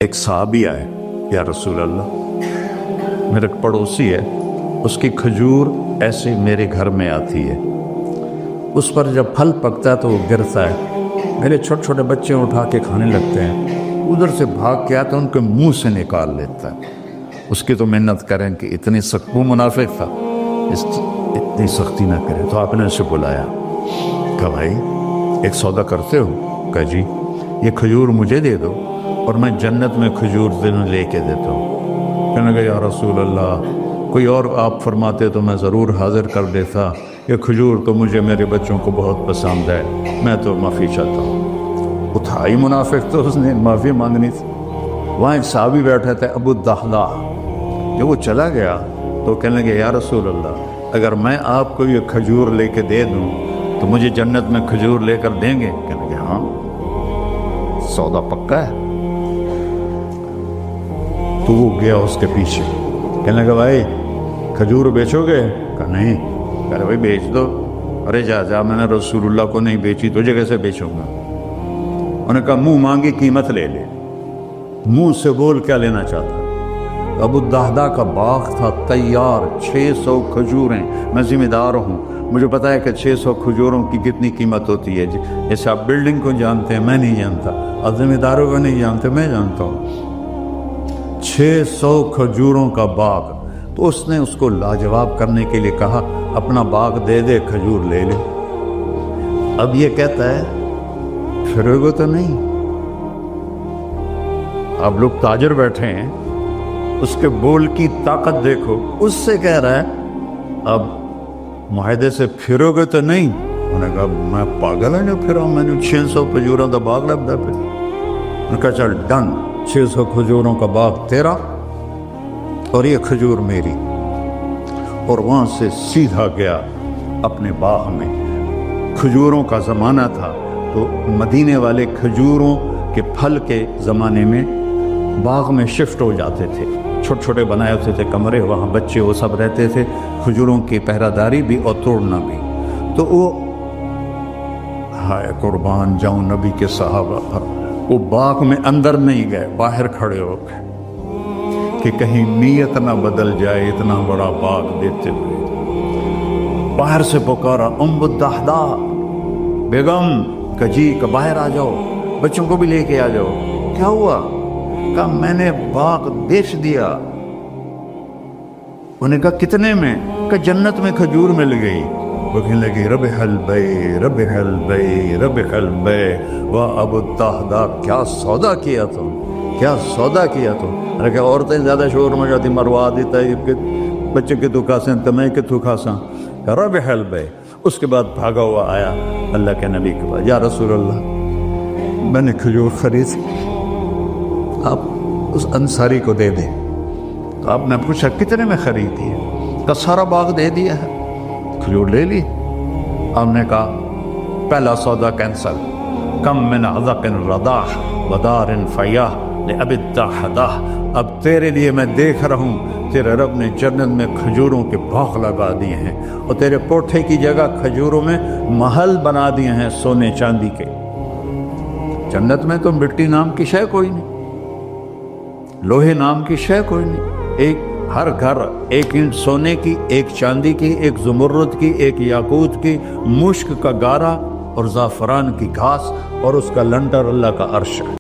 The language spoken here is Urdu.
ایک صحابی آئے، یا رسول اللہ میرا پڑوسی ہے، اس کی کھجور ایسے میرے گھر میں آتی ہے، اس پر جب پھل پکتا ہے تو وہ گرتا ہے، میرے چھوٹے چھوٹے بچے اٹھا کے کھانے لگتے ہیں، ادھر سے بھاگ کے آتا ہے ان کے منہ سے نکال لیتا ہے۔ اس کی تو محنت کریں کہ اتنی سخت، وہ منافق تھا، اتنی سختی نہ کرے، تو آپ نے اسے بلایا، کہا بھائی ایک سودا کرتے ہو؟ کہا جی، یہ کھجور مجھے دے دو اور میں جنت میں کھجور دن لے کے دیتا ہوں۔ کہنے لگا یا رسول اللہ کوئی اور آپ فرماتے تو میں ضرور حاضر کر دیتا، یہ کھجور تو مجھے میرے بچوں کو بہت پسند ہے، میں تو معافی چاہتا ہوں۔ اٹھائی منافق تو اس نے معافی مانگنی تھی۔ وہاں ایک صحابی بیٹھے تھے ابو الدحداء، جب وہ چلا گیا تو کہنے لگے یا رسول اللہ اگر میں آپ کو یہ کھجور لے کے دے دوں تو مجھے جنت میں کھجور لے کر دیں گے؟ کہنے لگے ہاں، سودا پکا ہے۔ تو وہ گیا اس کے پیچھے، کہنے لگا بھائی کھجور بیچو گے؟ کہا نہیں۔ کہہ رہے بھائی بیچ دو۔ ارے جا میں نے رسول اللہ کو نہیں بیچی، تجھے کیسے بیچوں گا؟ انہوں نے کہا منہ مانگی قیمت لے لے۔ منہ سے بول کیا لینا چاہتا؟ ابو الدحداء کا باغ تھا تیار، 600 کھجوریں، میں ذمہ دار ہوں، مجھے پتا ہے کہ 600 کھجوروں کی کتنی قیمت ہوتی ہے۔ جیسے آپ بلڈنگ کو جانتے ہیں، میں نہیں جانتا، آپ ذمہ داروں کو نہیں جانتے، میں جانتا ہوں۔ 600 کھجوروں کا باغ، تو اس نے اس کو لاجواب کرنے کے لیے کہا اپنا باغ دے دے، کھجور لے لے۔ اب یہ کہتا ہے پھرے گو تو نہیں؟ اب لوگ تاجر بیٹھے ہیں، اس کے بول کی طاقت دیکھو، اس سے کہہ رہا ہے اب معاہدے سے پھرو گے تو نہیں؟ انہوں نے کہا میں پاگل ہے جو پھرا ہوں، میں نے 600 کھجوروں کا باغ لبدا پھر۔ انہوں نے کہا چل ڈن، 600 کھجوروں کا باغ تیرا اور یہ کھجور میری۔ اور وہاں سے سیدھا گیا اپنے باغ میں۔ کھجوروں کا زمانہ تھا تو مدینے والے کھجوروں کے پھل کے زمانے میں باغ میں شفٹ ہو جاتے تھے، چھوٹے چھوٹے بنائے ہوتے تھے کمرے، وہاں بچے وہ سب رہتے تھے، کھجوروں کی پہرہ داری بھی اور توڑنا بھی۔ تو وہ ہائے قربان جاؤں نبی کے صحابہ پر، وہ باغ میں اندر نہیں گئے، باہر کھڑے ہو گئے کہ کہیں نیت نہ بدل جائے، اتنا بڑا باغ دیتے ہوئے۔ باہر سے پکارا ام الدحداء بیگم، کہ جی کہ باہر آ جاؤ، بچوں کو بھی لے کے آ جاؤ۔ کیا ہوا؟ کہا میں نے باغ بیچ دیا۔ انہوں نے کہا کتنے میں؟ کہ جنت میں کھجور مل گئی۔ وہ کہنے لگی ربح البیع ربح البیع ربح البیع، واہ ابو الدحداء کیا سودا کیا تم، کیا سودا کیا تم۔ ارے کہ عورتیں زیادہ شور میں جاتی، مروا دیتا ہے کہ بچے کے تو کھاسیں تمہیں کہ تو کھاساں، ربح البیع۔ اس کے بعد بھاگا ہوا آیا اللہ کے نبی کے پاس، یا رسول اللہ میں نے کھجور خرید، آپ اس انصاری کو دے دیں۔ تو آپ نے پوچھا کتنے میں خریدی ہے؟ کہ سارا باغ دے دیا ہے، کھجور لے لی۔ آپ نے کہا پہلا سودا کینسل، کم من عذق رداح ودار فیاح لأبی الدحداء۔ اب تیرے لیے میں دیکھ رہا ہوں تیرے رب نے جنت میں کھجوروں کے باغ لگا دیے ہیں، اور تیرے کوٹھے کی جگہ کھجوروں میں محل بنا دیے ہیں سونے چاندی کے۔ جنت میں تو مٹی نام کی شے کوئی نہیں، لوہے نام کی شے کوئی نہیں، ایک ہر گھر ایک اینٹ سونے کی، ایک چاندی کی، ایک زمرد کی، ایک یاقوت کی، مشک کا گارا اور زعفران کی گھاس، اور اس کا لنٹر اللہ کا عرش ہے۔